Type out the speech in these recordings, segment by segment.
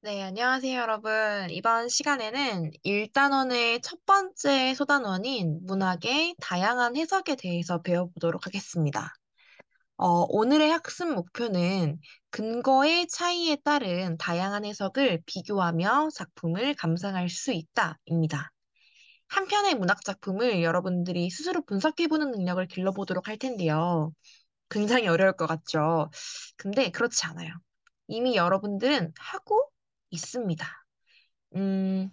네, 안녕하세요, 여러분. 이번 시간에는 1단원의 첫 번째 소단원인 문학의 다양한 해석에 대해서 배워보도록 하겠습니다. 오늘의 학습 목표는 근거의 차이에 따른 다양한 해석을 비교하며 작품을 감상할 수 있다입니다. 한 편의 문학 작품을 여러분들이 스스로 분석해보는 능력을 길러보도록 할 텐데요. 굉장히 어려울 것 같죠? 근데 그렇지 않아요. 이미 여러분들은 하고 있습니다. 음,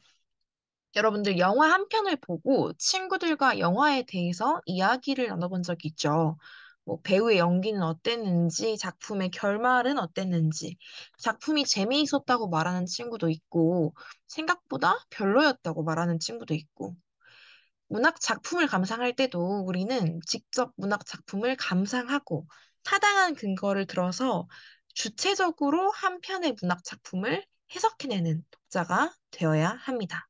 여러분들 영화 한 편을 보고 친구들과 영화에 대해서 이야기를 나눠본 적이 있죠. 뭐 배우의 연기는 어땠는지, 작품의 결말은 어땠는지, 작품이 재미있었다고 말하는 친구도 있고, 생각보다 별로였다고 말하는 친구도 있고, 문학 작품을 감상할 때도 우리는 직접 문학 작품을 감상하고 타당한 근거를 들어서 주체적으로 한 편의 문학 작품을 해석해내는 독자가 되어야 합니다.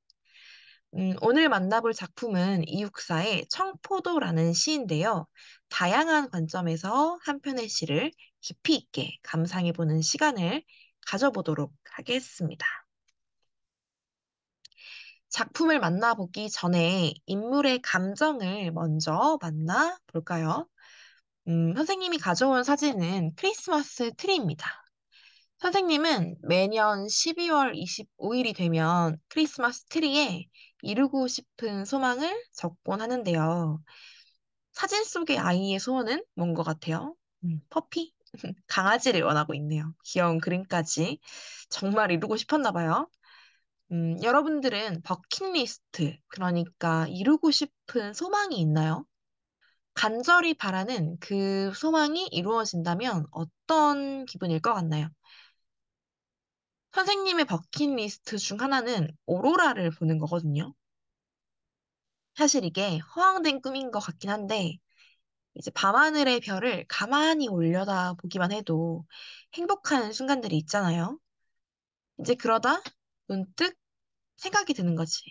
오늘 만나볼 작품은 이육사의 청포도라는 시인데요. 다양한 관점에서 한 편의 시를 깊이 있게 감상해보는 시간을 가져보도록 하겠습니다. 작품을 만나보기 전에 인물의 감정을 먼저 만나볼까요? 선생님이 가져온 사진은 크리스마스 트리입니다. 선생님은 매년 12월 25일이 되면 크리스마스 트리에 이루고 싶은 소망을 적곤 하는데요. 사진 속의 아이의 소원은 뭔 것 같아요? 퍼피? 강아지를 원하고 있네요. 귀여운 그림까지. 정말 이루고 싶었나 봐요. 여러분들은 버킷리스트, 그러니까 이루고 싶은 소망이 있나요? 간절히 바라는 그 소망이 이루어진다면 어떤 기분일 것 같나요? 선생님의 버킷리스트 중 하나는 오로라를 보는 거거든요. 사실 이게 허황된 꿈인 것 같긴 한데, 이제 밤하늘의 별을 가만히 올려다 보기만 해도 행복한 순간들이 있잖아요. 이제 그러다 문득 생각이 드는 거지.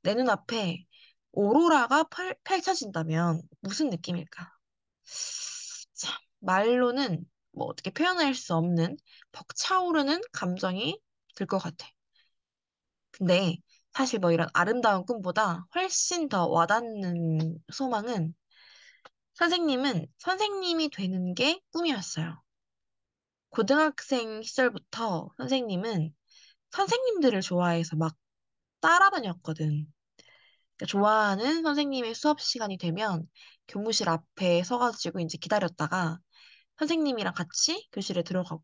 내 눈앞에 오로라가 펼쳐진다면 무슨 느낌일까? 참, 말로는 뭐 어떻게 표현할 수 없는 벅차오르는 감정이 들 것 같아. 근데 사실 뭐 이런 아름다운 꿈보다 훨씬 더 와닿는 소망은 선생님은 선생님이 되는 게 꿈이었어요. 고등학생 시절부터 선생님은 선생님들을 좋아해서 막 따라다녔거든. 그러니까 좋아하는 선생님의 수업 시간이 되면 교무실 앞에 서가지고 이제 기다렸다가 선생님이랑 같이 교실에 들어가고,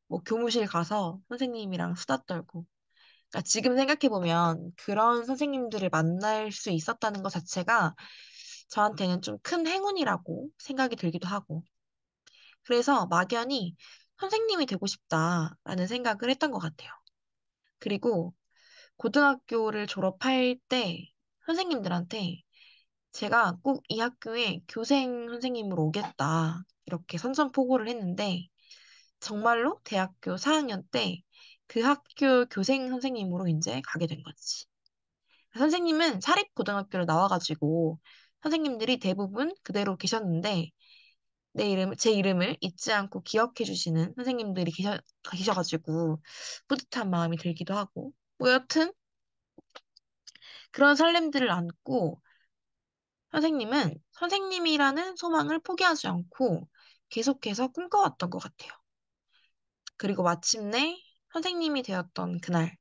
뭐 교무실 가서 선생님이랑 수다 떨고. 그러니까 지금 생각해보면 그런 선생님들을 만날 수 있었다는 것 자체가 저한테는 좀 큰 행운이라고 생각이 들기도 하고. 그래서 막연히 선생님이 되고 싶다라는 생각을 했던 것 같아요. 그리고 고등학교를 졸업할 때 선생님들한테 제가 꼭 이 학교에 교생 선생님으로 오겠다. 이렇게 선전포고를 했는데, 정말로 대학교 4학년 때 그 학교 교생 선생님으로 이제 가게 된 거지. 선생님은 사립고등학교를 나와가지고 선생님들이 대부분 그대로 계셨는데, 제 이름을 잊지 않고 기억해 주시는 선생님들이 계셔가지고 뿌듯한 마음이 들기도 하고, 뭐 여튼 그런 설렘들을 안고 선생님은 선생님이라는 소망을 포기하지 않고 계속해서 꿈꿔왔던 것 같아요. 그리고 마침내 선생님이 되었던 그날,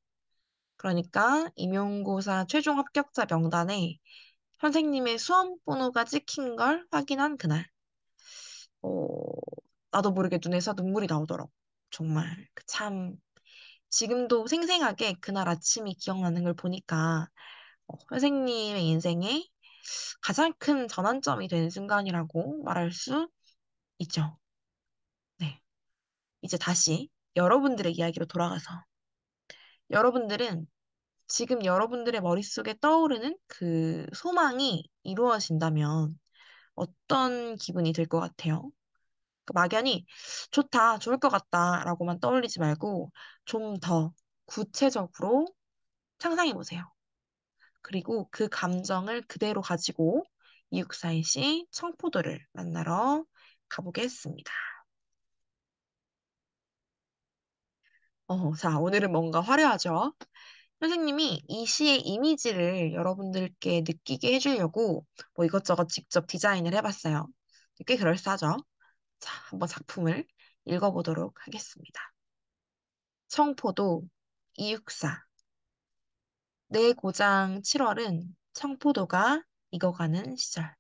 그러니까 임용고사 최종 합격자 명단에 선생님의 수험 번호가 찍힌 걸 확인한 그날, 어, 나도 모르게 눈에서 눈물이 나오더라고. 정말 참 지금도 생생하게 그날 아침이 기억나는 걸 보니까 선생님의 인생에 가장 큰 전환점이 된 순간이라고 말할 수 있죠. 네. 이제 다시 여러분들의 이야기로 돌아가서 여러분들은 지금 여러분들의 머릿속에 떠오르는 그 소망이 이루어진다면 어떤 기분이 들 것 같아요? 그 막연히 좋다, 좋을 것 같다라고만 떠올리지 말고 좀 더 구체적으로 상상해 보세요. 그리고 그 감정을 그대로 가지고 이육사의 시 청포도를 만나러 가보겠습니다. 자, 오늘은 뭔가 화려하죠? 선생님이 이 시의 이미지를 여러분들께 느끼게 해주려고 뭐 이것저것 직접 디자인을 해봤어요. 꽤 그럴싸하죠? 자, 한번 작품을 읽어보도록 하겠습니다. 청포도 이육사 내 고장 7월은 청포도가 익어가는 시절.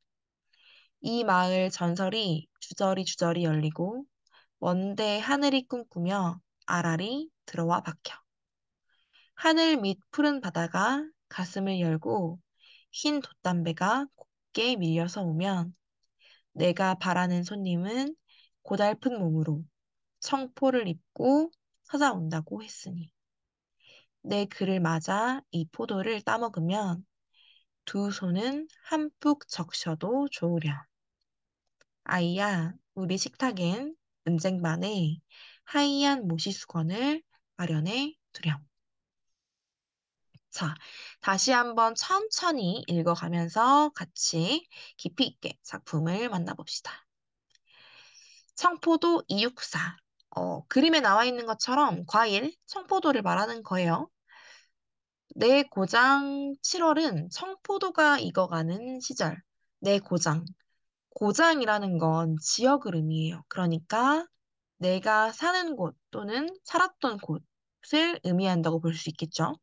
이 마을 전설이 주저리 주저리 열리고 먼데 하늘이 꿈꾸며 아라리 들어와 박혀. 하늘 밑 푸른 바다가 가슴을 열고 흰 돛담배가 곱게 밀려서 오면 내가 바라는 손님은 고달픈 몸으로 청포를 입고 찾아온다고 했으니 내 글을 맞아 이 포도를 따먹으면 두 손은 한뿍 적셔도 좋으랴. 아이야, 우리 식탁엔 은쟁반에 하얀 모시수건을 마련해 두렴. 자, 다시 한번 천천히 읽어가면서 같이 깊이 있게 작품을 만나봅시다. 청포도 이육사. 그림에 나와 있는 것처럼 과일, 청포도를 말하는 거예요. 내 고장 7월은 청포도가 익어가는 시절. 내 고장. 고장이라는 건 지역을 의미해요. 그러니까 내가 사는 곳 또는 살았던 곳을 의미한다고 볼 수 있겠죠.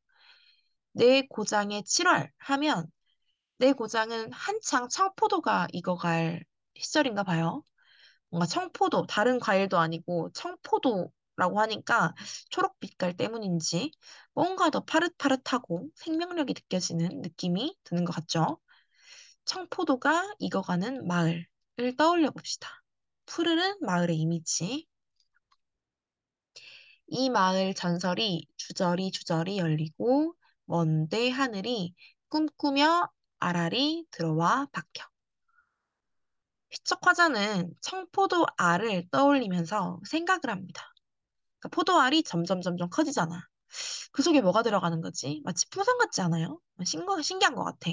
내 고장의 7월 하면 내 고장은 한창 청포도가 익어갈 시절인가 봐요. 뭔가 청포도, 다른 과일도 아니고 청포도라고 하니까 초록 빛깔 때문인지 뭔가 더 파릇파릇하고 생명력이 느껴지는 느낌이 드는 것 같죠? 청포도가 익어가는 마을을 떠올려 봅시다. 푸르른 마을의 이미지. 이 마을 전설이 주저리 주저리 열리고 먼데 하늘이 꿈꾸며 아라리 들어와 박혀. 휘적 화자는 청포도 알을 떠올리면서 생각을 합니다. 그러니까 포도 알이 점점 커지잖아. 그 속에 뭐가 들어가는 거지? 마치 풍선 같지 않아요? 신기한 것 같아.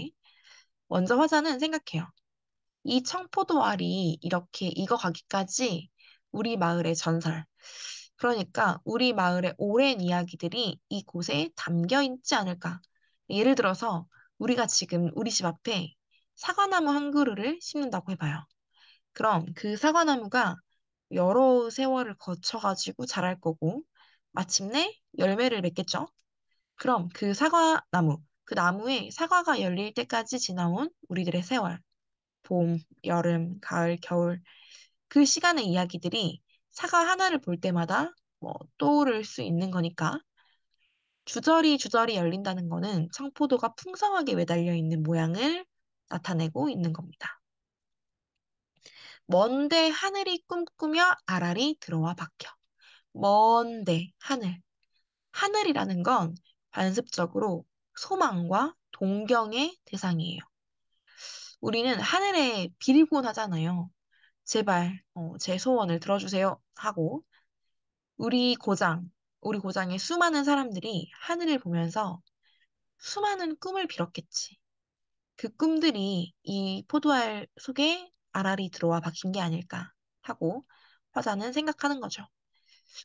먼저 화자는 생각해요. 이 청포도 알이 이렇게 익어가기까지 우리 마을의 전설, 그러니까 우리 마을의 오랜 이야기들이 이곳에 담겨 있지 않을까. 예를 들어서 우리가 지금 우리 집 앞에 사과나무 한 그루를 심는다고 해봐요. 그럼 그 사과나무가 여러 세월을 거쳐가지고 자랄 거고 마침내 열매를 맺겠죠? 그럼 그 사과나무, 그 나무에 사과가 열릴 때까지 지나온 우리들의 세월, 봄, 여름, 가을, 겨울, 그 시간의 이야기들이 사과 하나를 볼 때마다 뭐 떠오를 수 있는 거니까 주저리 주저리 열린다는 거는 청포도가 풍성하게 매달려 있는 모양을 나타내고 있는 겁니다. 먼데 하늘이 꿈꾸며 아라리 들어와 박혀. 먼데 하늘. 하늘이라는 건 관습적으로 소망과 동경의 대상이에요. 우리는 하늘에 빌곤 하잖아요. 제발, 제 소원을 들어주세요 하고, 우리 고장, 우리 고장의 수많은 사람들이 하늘을 보면서 수많은 꿈을 빌었겠지. 그 꿈들이 이 포도알 속에 알알이 들어와 박힌 게 아닐까 하고 화자는 생각하는 거죠.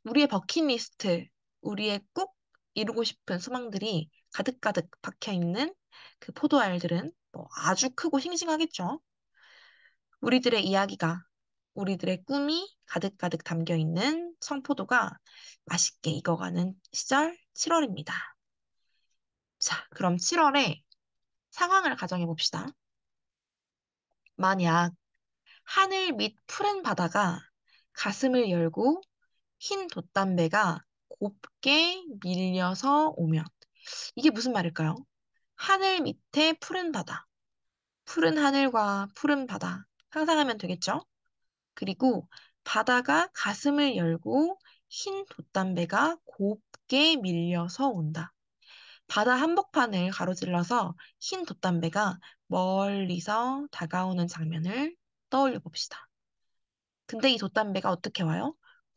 우리의 버킷리스트, 우리의 꼭 이루고 싶은 소망들이 가득가득 박혀 있는 그 포도알들은 뭐 아주 크고 싱싱하겠죠. 우리들의 이야기가, 우리들의 꿈이 가득가득 담겨 있는 청포도가 맛있게 익어가는 시절 7월입니다. 자, 그럼 7월에 상황을 가정해 봅시다. 만약 하늘 밑 푸른 바다가 가슴을 열고 흰 돛담배가 곱게 밀려서 오면 이게 무슨 말일까요? 하늘 밑에 푸른 바다, 푸른 하늘과 푸른 바다 상상하면 되겠죠? 그리고 바다가 가슴을 열고 흰 돛담배가 곱게 밀려서 온다. 바다 한복판을 가로질러서 흰 돛담배가 멀리서 다가오는 장면을 떠올려 봅시다. 근데 이 돛담배가 어떻게 와요?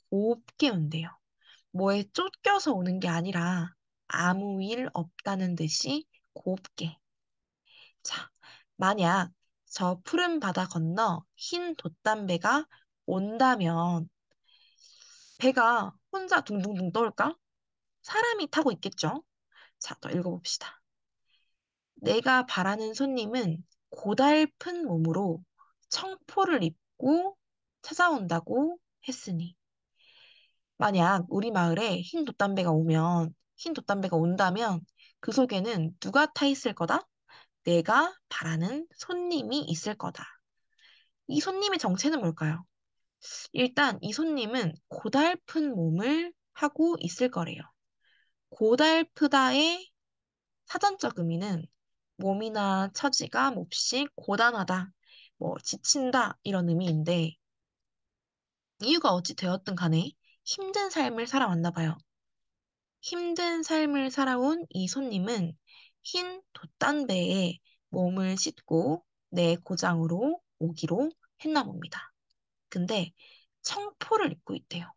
곱게 온대요. 뭐에 쫓겨서 오는 게 아니라 아무 일 없다는 듯이 곱게. 자, 만약 저 푸른 바다 건너 흰 돛담배가 온다면 배가 혼자 둥둥둥 떠올까? 사람이 타고 있겠죠? 자, 또 읽어봅시다. 내가 바라는 손님은 고달픈 몸으로 청포를 입고 찾아온다고 했으니. 만약 우리 마을에 흰 돛담배가 온다면 그 속에는 누가 타 있을 거다? 내가 바라는 손님이 있을 거다. 이 손님의 정체는 뭘까요? 일단 이 손님은 고달픈 몸을 하고 있을 거래요. 고달프다의 사전적 의미는 몸이나 처지가 몹시 고단하다, 뭐 지친다 이런 의미인데 이유가 어찌 되었든 간에 힘든 삶을 살아왔나 봐요. 힘든 삶을 살아온 이 손님은 흰 돛단배에 몸을 싣고 내 고장으로 오기로 했나 봅니다. 근데 청포를 입고 있대요.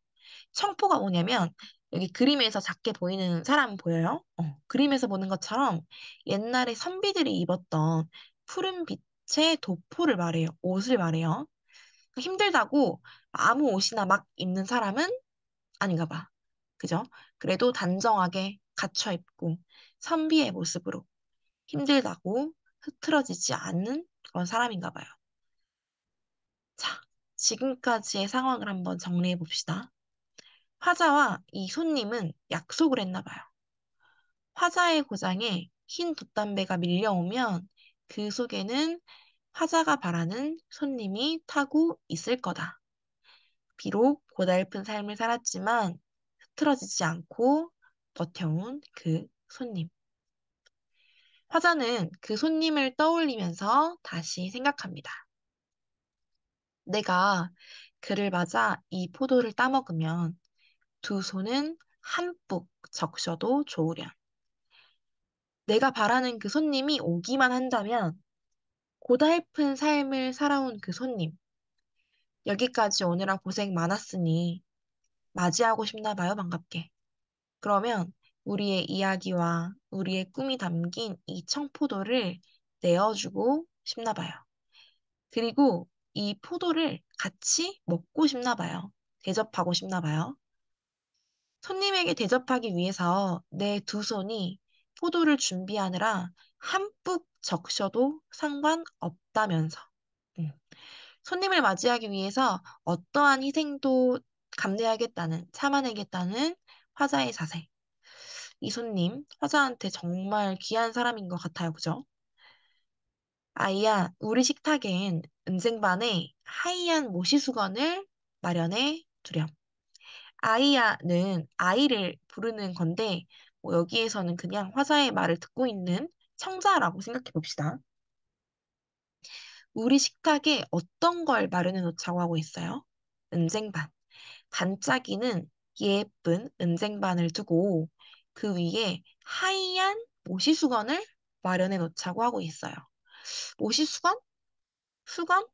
청포가 뭐냐면 여기 그림에서 작게 보이는 사람 보여요? 그림에서 보는 것처럼 옛날에 선비들이 입었던 푸른 빛의 도포를 말해요. 옷을 말해요. 그러니까 힘들다고 아무 옷이나 막 입는 사람은 아닌가 봐. 그죠? 그래도 단정하게 갖춰 입고 선비의 모습으로 힘들다고 흐트러지지 않는 그런 사람인가 봐요. 자, 지금까지의 상황을 한번 정리해 봅시다. 화자와 이 손님은 약속을 했나 봐요. 화자의 고장에 흰 돛담배가 밀려오면 그 속에는 화자가 바라는 손님이 타고 있을 거다. 비록 고달픈 삶을 살았지만 흐트러지지 않고 버텨온 그 손님. 화자는 그 손님을 떠올리면서 다시 생각합니다. 내가 그를 맞아 이 포도를 따먹으면 두 손은 한뿍 적셔도 좋으련. 내가 바라는 그 손님이 오기만 한다면 고달픈 삶을 살아온 그 손님, 여기까지 오느라 고생 많았으니 맞이하고 싶나 봐요, 반갑게. 그러면 우리의 이야기와 우리의 꿈이 담긴 이 청포도를 내어주고 싶나 봐요. 그리고 이 포도를 같이 먹고 싶나 봐요. 대접하고 싶나 봐요. 손님에게 대접하기 위해서 내 두 손이 포도를 준비하느라 한뿍 적셔도 상관없다면서. 음. 손님을 맞이하기 위해서 어떠한 희생도 감내하겠다는, 참아내겠다는 화자의 자세. 이 손님, 화자한테 정말 귀한 사람인 것 같아요. 그죠? 아이야, 우리 식탁엔 은쟁반에 하얀 모시수건을 마련해 두렴. 아이야는 아이를 부르는 건데, 뭐 여기에서는 그냥 화자의 말을 듣고 있는 청자라고 생각해 봅시다. 우리 식탁에 어떤 걸 마련해 놓자고 하고 있어요? 은쟁반. 반짝이는 예쁜 은쟁반을 두고 그 위에 하얀 모시수건을 마련해 놓자고 하고 있어요. 모시수건? 수건?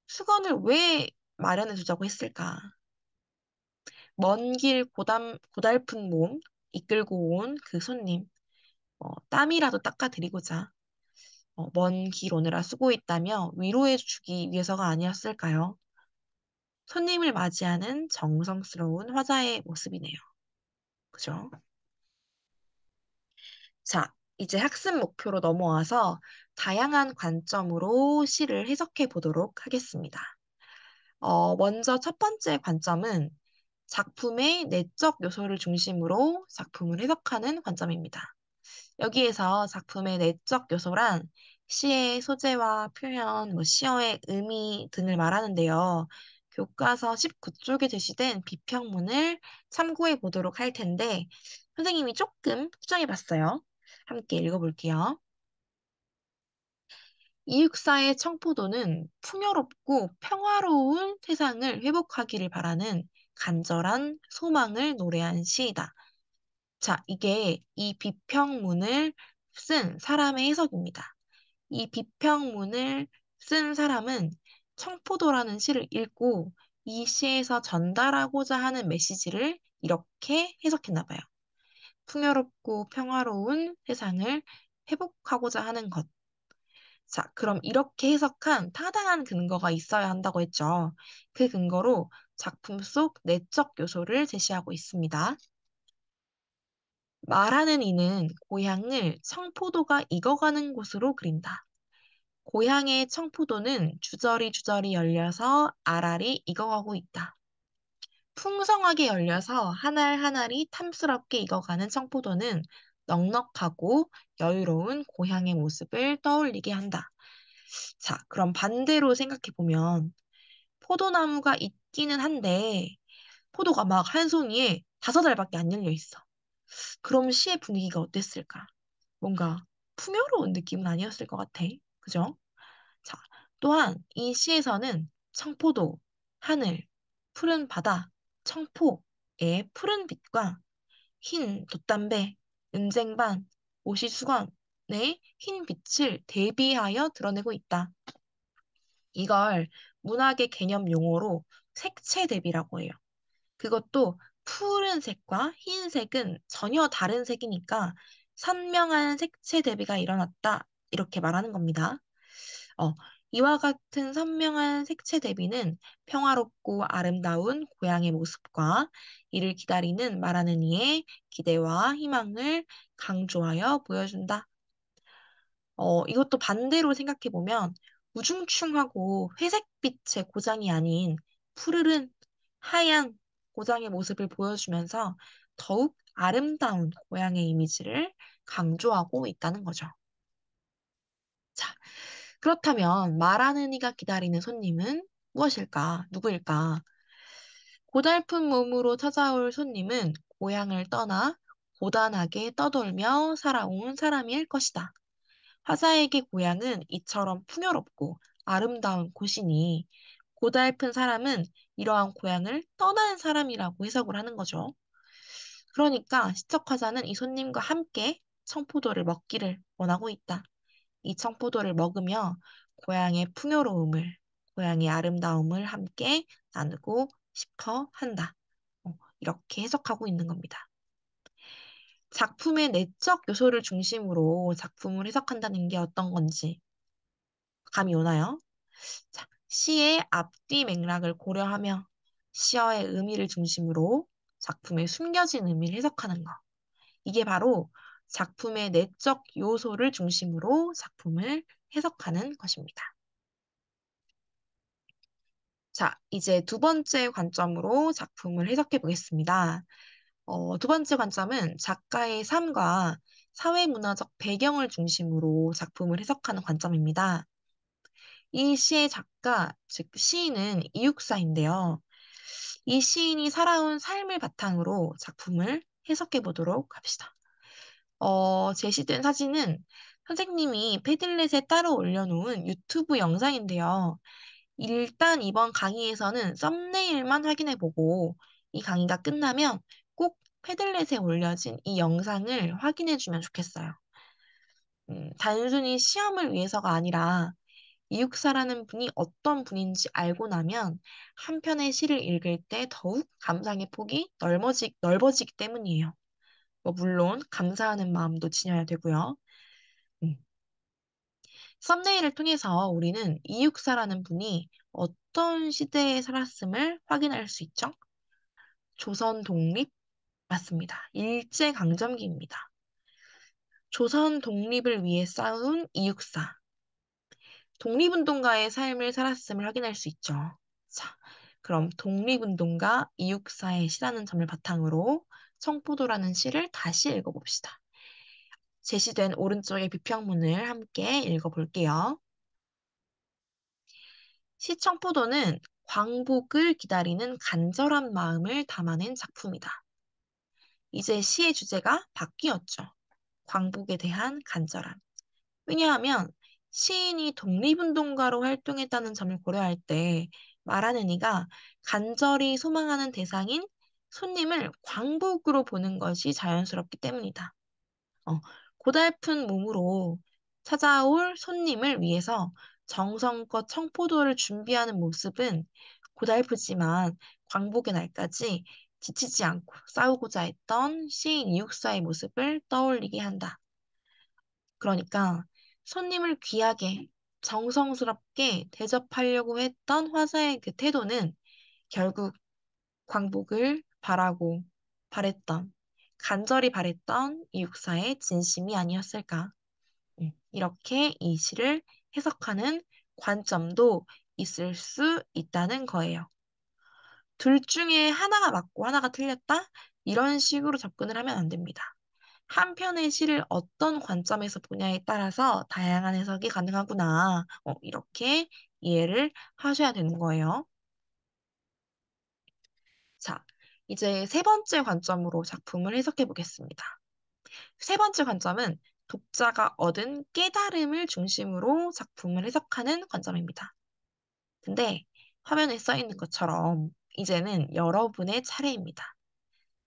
수건을 왜 마련해 두자고 했을까? 먼 길 고달픈 몸 이끌고 온 그 손님, 땀이라도 닦아드리고자 먼 길 오느라 수고했다며 위로해 주기 위해서가 아니었을까요? 손님을 맞이하는 정성스러운 화자의 모습이네요. 그죠? 자, 이제 학습 목표로 넘어와서 다양한 관점으로 시를 해석해 보도록 하겠습니다. 먼저 첫 번째 관점은 작품의 내적 요소를 중심으로 작품을 해석하는 관점입니다. 여기에서 작품의 내적 요소란 시의 소재와 표현, 시어의 의미 등을 말하는데요. 교과서 19쪽에 제시된 비평문을 참고해 보도록 할 텐데, 선생님이 조금 수정해 봤어요. 함께 읽어볼게요. 이육사의 청포도는 풍요롭고 평화로운 세상을 회복하기를 바라는 간절한 소망을 노래한 시이다. 자, 이게 이 비평문을 쓴 사람의 해석입니다. 이 비평문을 쓴 사람은 청포도라는 시를 읽고 이 시에서 전달하고자 하는 메시지를 이렇게 해석했나 봐요. 풍요롭고 평화로운 세상을 회복하고자 하는 것. 자, 그럼 이렇게 해석한 타당한 근거가 있어야 한다고 했죠. 그 근거로 작품 속 내적 요소를 제시하고 있습니다. 말하는 이는 고향을 청포도가 익어가는 곳으로 그린다. 고향의 청포도는 주저리 주저리 열려서 알알이 익어가고 있다. 풍성하게 열려서 한 알 한 알이 탐스럽게 익어가는 청포도는 넉넉하고 여유로운 고향의 모습을 떠올리게 한다. 자, 그럼 반대로 생각해보면 포도나무가 있기는 한데 포도가 막 한 송이에 5알밖에 안 열려 있어. 그럼 시의 분위기가 어땠을까? 뭔가 풍요로운 느낌은 아니었을 것 같아. 그죠? 자, 또한 이 시에서는 청포도, 하늘, 푸른 바다, 청포의 푸른 빛과 흰 돛담배, 은쟁반, 오시수건의 흰 빛을 대비하여 드러내고 있다. 이걸 문학의 개념 용어로 색채 대비라고 해요. 그것도 푸른색과 흰색은 전혀 다른 색이니까 선명한 색채 대비가 일어났다. 이렇게 말하는 겁니다. 어, 이와 같은 선명한 색채 대비는 평화롭고 아름다운 고향의 모습과 이를 기다리는 말하는 이의 기대와 희망을 강조하여 보여준다. 이것도 반대로 생각해보면 우중충하고 회색빛의 고장이 아닌 푸르른 하얀 고장의 모습을 보여주면서 더욱 아름다운 고향의 이미지를 강조하고 있다는 거죠. 자, 그렇다면 말하는 이가 기다리는 손님은 무엇일까? 누구일까? 고달픈 몸으로 찾아올 손님은 고향을 떠나 고단하게 떠돌며 살아온 사람일 것이다. 화자에게 고향은 이처럼 풍요롭고 아름다운 곳이니 고달픈 사람은 이러한 고향을 떠난 사람이라고 해석을 하는 거죠. 그러니까 시척화자는 이 손님과 함께 청포도를 먹기를 원하고 있다. 이 청포도를 먹으며 고향의 풍요로움을, 고향의 아름다움을 함께 나누고 싶어 한다. 이렇게 해석하고 있는 겁니다. 작품의 내적 요소를 중심으로 작품을 해석한다는 게 어떤 건지 감이 오나요? 자, 시의 앞뒤 맥락을 고려하며 시어의 의미를 중심으로 작품의 숨겨진 의미를 해석하는 것. 이게 바로 작품의 내적 요소를 중심으로 작품을 해석하는 것입니다. 자, 이제 두 번째 관점으로 작품을 해석해 보겠습니다. 두 번째 관점은 작가의 삶과 사회문화적 배경을 중심으로 작품을 해석하는 관점입니다. 이 시의 작가, 즉 시인은 이육사인데요. 이 시인이 살아온 삶을 바탕으로 작품을 해석해 보도록 합시다. 제시된 사진은 선생님이 패들렛에 따로 올려놓은 유튜브 영상인데요. 일단 이번 강의에서는 썸네일만 확인해 보고 이 강의가 끝나면 꼭 패들렛에 올려진 이 영상을 확인해 주면 좋겠어요. 단순히 시험을 위해서가 아니라 이육사라는 분이 어떤 분인지 알고 나면 한 편의 시를 읽을 때 더욱 감상의 폭이 넓어지기 때문이에요. 물론 감사하는 마음도 지녀야 되고요. 음. 썸네일을 통해서 우리는 이육사라는 분이 어떤 시대에 살았음을 확인할 수 있죠. 조선 독립 맞습니다. 일제강점기입니다. 조선 독립을 위해 싸운 이육사. 독립운동가의 삶을 살았음을 확인할 수 있죠. 자, 그럼 독립운동가 이육사의 시라는 점을 바탕으로 청포도라는 시를 다시 읽어봅시다. 제시된 오른쪽의 비평문을 함께 읽어볼게요. 시 청포도는 광복을 기다리는 간절한 마음을 담아낸 작품이다. 이제 시의 주제가 바뀌었죠. 광복에 대한 간절함. 왜냐하면 시인이 독립운동가로 활동했다는 점을 고려할 때 말하는 이가 간절히 소망하는 대상인 손님을 광복으로 보는 것이 자연스럽기 때문이다. 어, 고달픈 몸으로 찾아올 손님을 위해서 정성껏 청포도를 준비하는 모습은 고달프지만 광복의 날까지 지치지 않고 싸우고자 했던 시인 이육사의 모습을 떠올리게 한다. 그러니까 손님을 귀하게 정성스럽게 대접하려고 했던 화자의 그 태도는 결국 광복을 바라고 바랬던 간절히 바랬던 이육사의 진심이 아니었을까. 이렇게 이 시를 해석하는 관점도 있을 수 있다는 거예요. 둘 중에 하나가 맞고 하나가 틀렸다? 이런 식으로 접근을 하면 안 됩니다. 한 편의 시를 어떤 관점에서 보냐에 따라서 다양한 해석이 가능하구나. 이렇게 이해를 하셔야 되는 거예요. 자, 이제 세 번째 관점으로 작품을 해석해 보겠습니다. 세 번째 관점은 독자가 얻은 깨달음을 중심으로 작품을 해석하는 관점입니다. 근데 화면에 써 있는 것처럼 이제는 여러분의 차례입니다.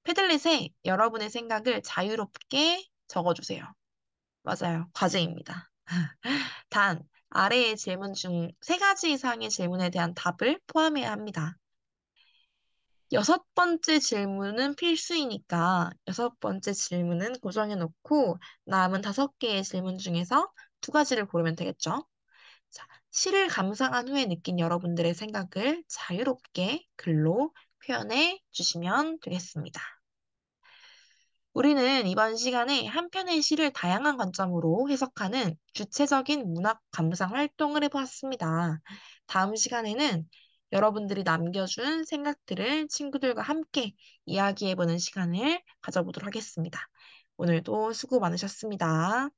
패들렛에 여러분의 생각을 자유롭게 적어주세요. 맞아요. 과제입니다. 단, 아래의 질문 중 세 가지 이상의 질문에 대한 답을 포함해야 합니다. 여섯 번째 질문은 필수이니까 여섯 번째 질문은 고정해 놓고 남은 다섯 개의 질문 중에서 두 가지를 고르면 되겠죠? 자, 시를 감상한 후에 느낀 여러분들의 생각을 자유롭게 글로 표현해 주시면 되겠습니다. 우리는 이번 시간에 한 편의 시를 다양한 관점으로 해석하는 주체적인 문학 감상 활동을 해보았습니다. 다음 시간에는 여러분들이 남겨준 생각들을 친구들과 함께 이야기해보는 시간을 가져보도록 하겠습니다. 오늘도 수고 많으셨습니다.